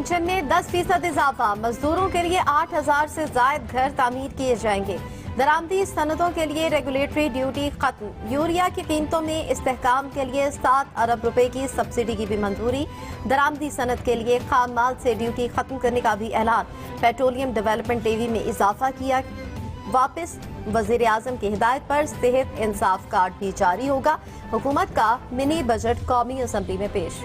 Pension में 10% इजाफा, मजदूरों के लिए 8,000 से ज्यादा घर तामीर किए जाएंगे। दरामदी सनतों के लिए रेगुलेटरी ड्यूटी खत्म। यूरिया की कीमतों में इस्तेहकाम के लिए 7 अरब रुपए की सब्सिडी की भी मंजूरी। दरामदी सनत के लिए खाम माल से ड्यूटी खत्म करने का भी ऐलान। पेट्रोलियम डेवलपमेंट लेवी में इजाफा किया वापस। वजीर आजम की हिदायत पर सेहत इंसाफ कार्ड भी जारी होगा। हुकूमत का मिनी बजट कौमी असम्बली में पेश।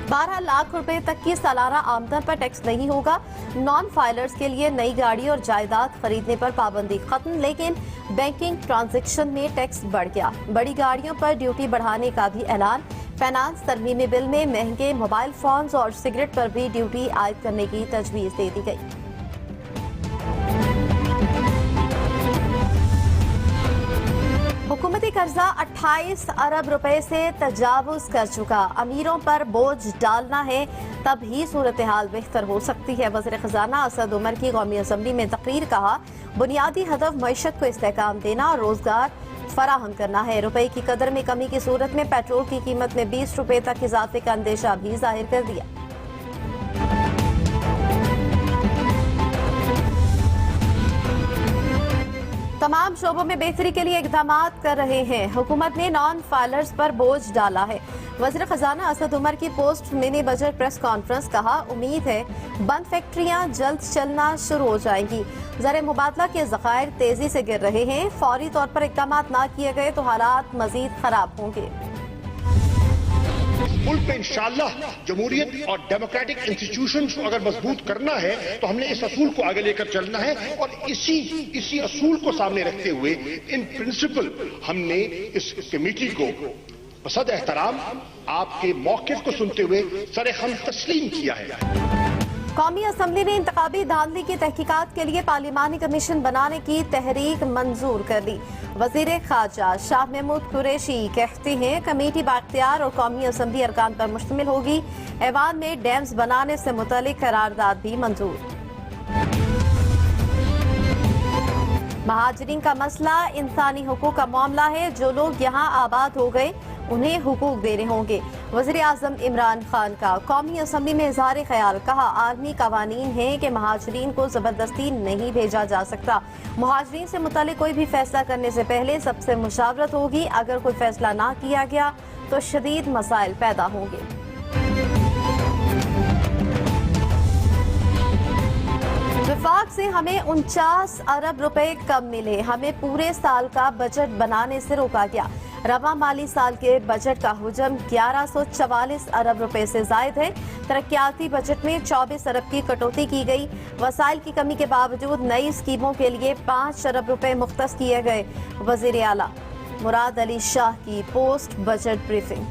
12 लाख रुपए तक की सालाना आमदन पर टैक्स नहीं होगा। नॉन फाइलर्स के लिए नई गाड़ी और जायदाद खरीदने पर पाबंदी खत्म, लेकिन बैंकिंग ट्रांजैक्शन में टैक्स बढ़ गया। बड़ी गाड़ियों पर ड्यूटी बढ़ाने का भी ऐलान। फाइनेंस तरमीमी बिल में महंगे मोबाइल फोन्स और सिगरेट पर भी ड्यूटी आयद करने की तजवीज दे दी गई। हुकूमती कर्जा 28 अरब रुपए से तजावुज कर चुका। अमीरों पर बोझ डालना है तब ही सूरत हाल बेहतर हो सकती है। वज़ीर खजाना असद उमर की कौमी असम्बली में तकरीर। कहा, बुनियादी हदफ मईशत को इस्तेहकाम देना और रोजगार फराहम करना है। रुपए की कदर में कमी की सूरत में पेट्रोल की कीमत में 20 रुपए तक इजाफे का अंदेशा भी जाहिर कर दिया। तमाम शोबों में बेहतरी के लिए इकदाम कर रहे हैं। हुकूमत ने नॉन फाइलर्स पर बोझ डाला है। वज़ीर खजाना असद उमर की post mini budget press conference. कहा, उम्मीद है बंद फैक्ट्रियां जल्द चलना शुरू हो जाएंगी। ज़र मुबादला के ज़खायर तेजी से गिर रहे हैं। फौरी तौर पर इकदाम ना किए गए तो हालात मजीद खराब होंगे। मुल्क में इंशाअल्लाह जमहूरियत और डेमोक्रेटिक इंस्टीट्यूशंस को अगर मजबूत करना है तो हमने इस असूल को आगे लेकर चलना है और इसी असूल को सामने रखते हुए इन प्रिंसिपल हमने इस कमेटी को बसद एहतराम आपके मौक़िफ़ को सुनते हुए सरे हम तस्लीम किया है। कौमी असम्बली ने इंतखाबी धांधली की तहकीकात के लिए पार्लिमानी कमीशन बनाने की तहरीक मंजूर कर ली। वजीर खारजा शाह महमूद कुरैशी कहते हैं, कमेटी बाख्तियार और कौमी असम्बली अरकान पर मुश्तमिल होगी। ऐवान में डैम्स बनाने से मुतल्लिक करारदाद भी मंजूर। महाजरीन का मसला इंसानी हुकूक का मामला है। जो लोग यहाँ आबाद हो गए उन्हें हुकूक देने होंगे। वज़ीर आज़म इमरान खान का कौमी असम्बली में इज़हार ख्याल। कहा, आलमी कवानीन है कि महाजरीन को जबरदस्ती नहीं भेजा जा सकता। महाजरीन से मुतालिक कोई भी फैसला करने से पहले सबसे मुशावरत होगी। अगर कोई फैसला ना किया गया तो शदीद मसाइल पैदा होंगे। विफाक से हमें 49 अरब रुपए कम मिले। हमें पूरे साल का बजट बनाने से रोका गया। रवा माली साल के बजट का हुजम 1144 अरब रुपए से जायद है। तरक्याती बजट में 24 अरब की कटौती की गई। वसाइल की कमी के बावजूद नई स्कीमों के लिए 5 अरब रुपए मुख्तस किए गए। वजीर आला मुराद अली शाह की post budget briefing.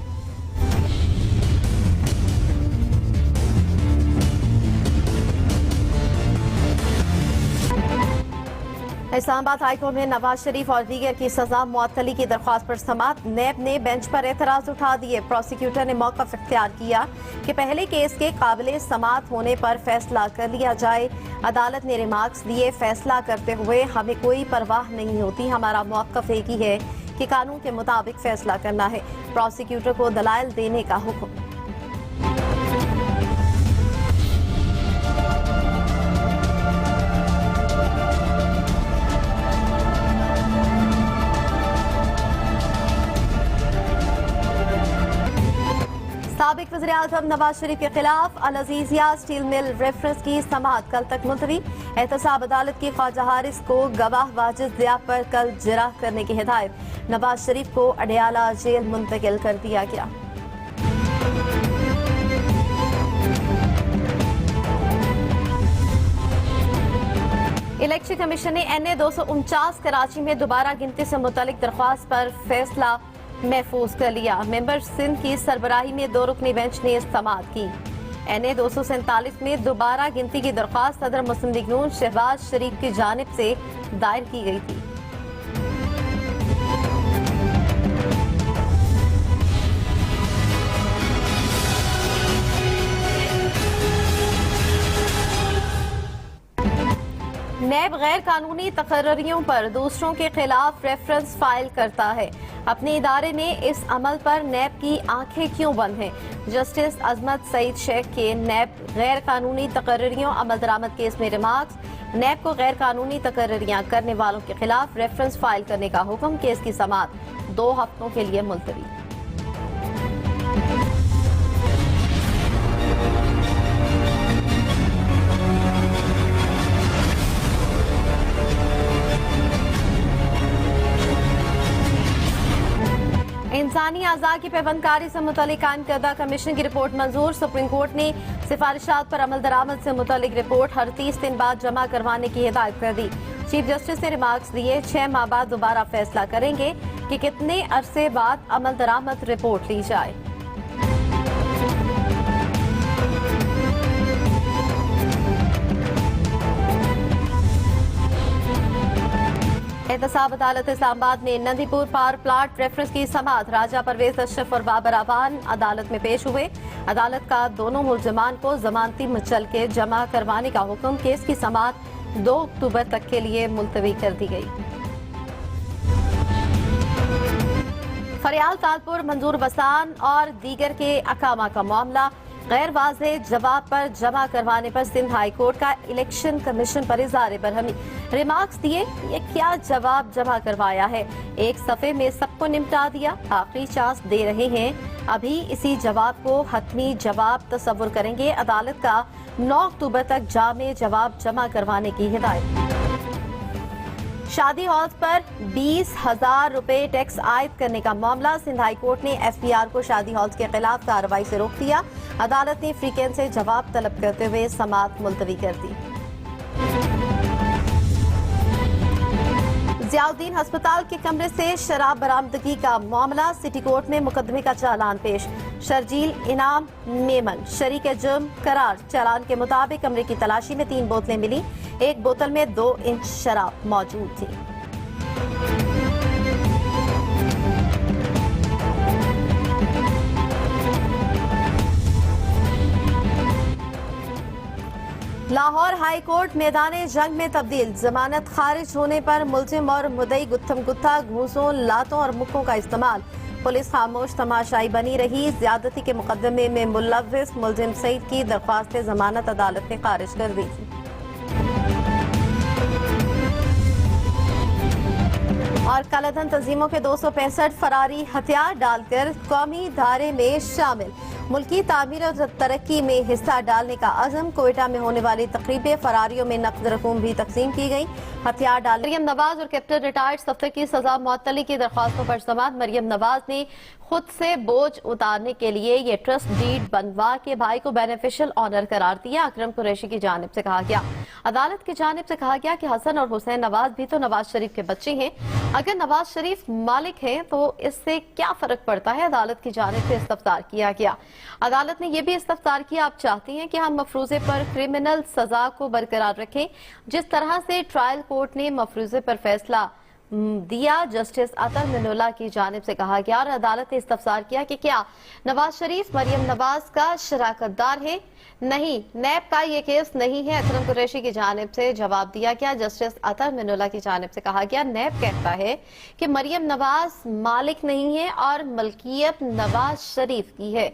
Islamabad high court में नवाज शरीफ और दीगर की सजा मुअत्तली की दरख्वास्त पर समाअत। नैब ने बेंच पर एतराज उठा दिए। प्रोसिक्यूटर ने मौक़िफ़ इख्तियार किया कि पहले केस के काबिल समाअत होने पर फैसला कर लिया जाए। अदालत ने रिमार्क्स दिए, फैसला करते हुए हमें कोई परवाह नहीं होती। हमारा मौक़िफ़ एक ही है कि कानून के मुताबिक फैसला करना है। प्रोसिक्यूटर को दलाइल देने का हुक्म। साबिक वज़ीर आज़म नवाज शरीफ के खिलाफ अल अज़ीज़िया स्टील मिल रेफरेंस की समाअत कल तक मुलतवी। एहतसाब अदालत की ख्वाजा हारिस को गवाह वाजिद ज़िया पर कल जिरह करने की हिदायत। नवाज शरीफ को अडयाला जेल मुंतकिल कर दिया गया। इलेक्शन कमीशन ने NA 249 कराची में दोबारा गिनती से मुतालिक दरख्वास्त पर फैसला महफूज कर लिया। मेंबर सिंध की सरबराही में 2 रुकनी बेंच ने समाअत की। NA 247 में दोबारा गिनती की दरख्वास्त सदर मुस्लिम लीग नून शहबाज शरीफ की जानिब से दायर की गई थी। नैब गैर कानूनी तकर्रियों पर दूसरों के खिलाफ रेफरेंस फाइल करता है। अपने इदारे ने इस अमल पर नैब की आंखें क्यों बंद हैं? जस्टिस अजमत सईद शेख के नैब गैर कानूनी तकर्रियों अमल दरामद केस में रिमार्क्स। नैब को गैर कानूनी तकर्रियां करने वालों के खिलाफ रेफरेंस फाइल करने का हुक्म। केस की समाअत 2 हफ्तों के लिए मुलतवी। इंसानी अज़ा की पैबंदकारी से मुतालिक कायम करदा कमीशन की रिपोर्ट मंजूर। सुप्रीम कोर्ट ने सिफारिशात पर अमल दरामद से मुतालिक रिपोर्ट हर 30 दिन बाद जमा करवाने की हिदायत कर दी। चीफ जस्टिस ने रिमार्क्स दिए, 6 माह बाद दोबारा फैसला करेंगे कि कितने अरसे बाद अमल दरामद रिपोर्ट ली जाए। एहतसाब अदालत इस्लामाबाद में नंदीपुर पावर प्लांट रेफरेंस की समाअत राजा परवेज अशरफ और बाबर आवान अदालत में पेश हुए। अदालत का दोनों मुलजमान को जमानती मुचल के जमा करवाने का हुक्म। केस की समाअत 2 अक्टूबर तक के लिए मुलतवी कर दी गई। फरियाल तालपुर मंजूर बसान और दीगर के अकामा का मामला गैर वाज़ेह जवाब पर जमा करवाने पर सिंध हाई कोर्ट का इलेक्शन कमीशन पर इज़हार बरहमी। रिमार्क्स दिए, ये क्या जवाब जमा करवाया है? एक सफ़े में सबको निपटा दिया, आखिरी चांस दे रहे हैं। अभी इसी जवाब को हतमी जवाब तस्वुर करेंगे। अदालत का 9 अक्टूबर तक जामे जवाब जमा करवाने की हिदायत। शादी हॉल्स पर 20,000 रुपए टैक्स आयद करने का मामला। सिंध हाई कोर्ट ने FPR को शादी हॉल्स के खिलाफ कार्रवाई से रोक दिया। अदालत ने फ्रीकेंस से जवाब तलब करते हुए समाअत मुलतवी कर दी। जियाउद्दीन अस्पताल के कमरे से शराब बरामदगी का मामला। सिटी कोर्ट में मुकदमे का चालान पेश। शर्जील इनाम मेमन शरीक जुर्म करार। चालान के मुताबिक कमरे की तलाशी में 3 बोतलें मिली। एक बोतल में 2 इंच शराब मौजूद थी। लाहौर हाई कोर्ट मैदान जंग में तब्दील। जमानत खारिज होने पर मुलजिम और मुद्दई गुत्थम गुत्था घूंसों, लातों और मुक्कों का इस्तेमाल। पुलिस खामोश तमाशाई बनी रही। ज्यादती के मुकदमे में मुलव्विस मुलजिम सईद की दरख्वास्त जमानत अदालत ने खारिज कर दी थी। और कालाधन तंजीमों के 265 फरारी हथियार डालकर कौमी धारे में शामिल। मुल्की तामीर और तरक्की में हिस्सा डालने का अज़म। कोयटा में होने वाली तकरीब फरारियों में नकद रकूम भी तकसीम की गई। हथियार डाल मरियम नवाज और कैप्टन रिटायर्ड सफ्तर की सजा मुअत्तली की दरख्वास्तों पर समाअत। मरियम नवाज ने खुद से बोझ उतारने के लिए ये ट्रस्ट डीड बनवा के भाई को बेनिफिशियल ऑनर करार दिया। अकरम कुरैशी की जानिब से कहा गया, अदालत की जानिब से कहा गया कि हसन और हुसैन नवाज भी तो नवाज शरीफ के बच्चे हैं। अगर नवाज शरीफ मालिक हैं तो इससे क्या फर्क पड़ता है? अदालत की जानिब से इस्तफ्सार किया गया। अदालत ने यह भी इस्तफ्सार किया, आप चाहती हैं कि हम मफरूजे पर क्रिमिनल सजा को बरकरार रखें जिस तरह से ट्रायल कोर्ट ने मफरूजे पर फैसला दिया। जस्टिस अतर मिनुल्लाह की जानिब से कहा गया और अदालत ने इस्तफ्सार किया कि क्या नवाज शरीफ मरियम नवाज का शराकतदार है? नहीं, नैब का ये केस नहीं है। अकरम कुरैशी की जानिब से जवाब दिया गया। जस्टिस अतर मिनुल्लाह की जानिब से कहा गया, नैब कहता है कि मरियम नवाज मालिक नहीं है और मलकियत नवाज शरीफ की है।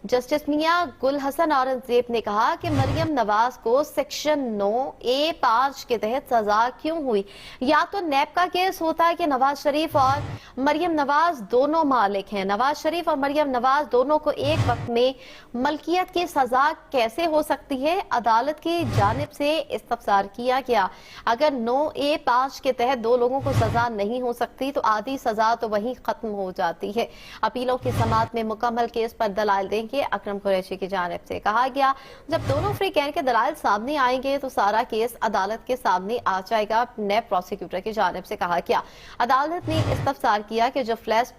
जस्टिस मियां गुल हसन औरंगजेब ने कहा कि मरियम नवाज को सेक्शन 9A5 के तहत सजा क्यों हुई? या तो नैब का केस होता है कि नवाज शरीफ और मरियम नवाज दोनों मालिक हैं। नवाज शरीफ और मरियम नवाज दोनों को एक वक्त में मलकियत की सजा कैसे हो सकती है? अदालत की जानिब से इस्तफ्सार किया गया। अगर 9A5 के तहत 2 लोगों को सजा नहीं हो सकती तो आधी सजा तो वहीं खत्म हो जाती है। अपीलों की समाअत में मुकम्मल केस पर दलाइल देंगे। अकरम कुरैशी की जानिब से कहा गया, जब दोनों फ्रीकैन के दलाइल सामने आएंगे तो सारा केस अदालत के सामने आ जाएगा। नैब प्रोसिक्यूटर की जानिब से कहा गया, अदालत ने इस्तफ्सार किया कि जो फ्लैश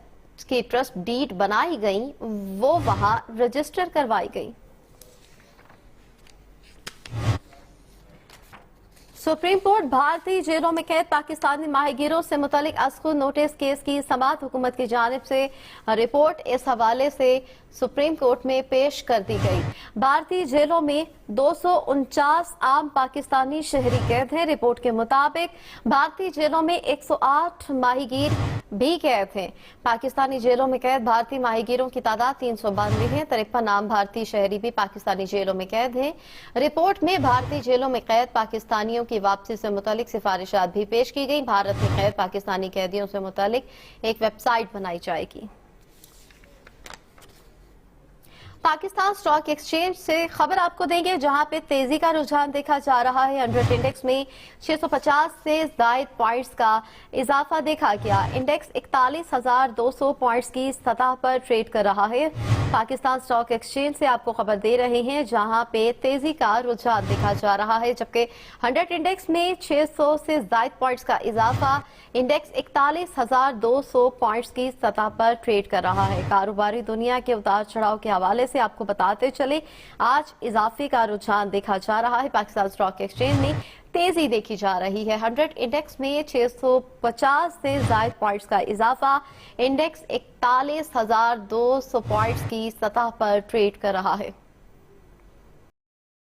की ट्रस्ट डीड बनाई गई वो वहां रजिस्टर करवाई गई। सुप्रीम कोर्ट भारतीय जेलों में कैद पाकिस्तानी माहिगीरों से मुतालिक अस्कुर नोटिस केस की समाअत हुकूमत की जानिब से रिपोर्ट इस हवाले से सुप्रीम कोर्ट में पेश कर दी गई। भारतीय जेलों में 249 आम पाकिस्तानी शहरी कैद हैं। रिपोर्ट के मुताबिक भारतीय जेलों में 108 माहीगीर भी कैद हैं। पाकिस्तानी जेलों में कैद भारतीय माहीगीरों की तादाद 392 है। 53 आम भारतीय शहरी भी पाकिस्तानी जेलों में कैद हैं। रिपोर्ट में भारतीय जेलों में कैद पाकिस्तानियों की वापसी से मुतालिक सिफारिशात भी पेश की गई। भारत में कैद पाकिस्तानी कैदियों से मुतालिक एक वेबसाइट बनाई जाएगी। पाकिस्तान स्टॉक एक्सचेंज से खबर आपको देंगे, जहां पे तेजी का रुझान देखा जा रहा है। 100 इंडेक्स में 650 से जायद पॉइंट्स का इजाफा देखा गया। इंडेक्स 41,200 पॉइंट्स की सतह पर ट्रेड कर रहा है। पाकिस्तान स्टॉक एक्सचेंज से आपको खबर दे रहे हैं, जहां पे तेजी का रुझान देखा जा रहा है, जबकि 100 इंडेक्स में 600 से जायद पॉइंट्स का इजाफा इंडेक्स 41,200 पॉइंट्स की सतह पर ट्रेड कर रहा है। कारोबारी दुनिया के उतार चढ़ाव के हवाले से आपको बताते चले, आज इजाफे का रुझान देखा जा रहा है। पाकिस्तान स्टॉक एक्सचेंज में तेजी देखी जा रही है। 100 इंडेक्स में 650 से जायद पॉइंट्स का इजाफा इंडेक्स 41,200 पॉइंट्स की सतह पर ट्रेड कर रहा है।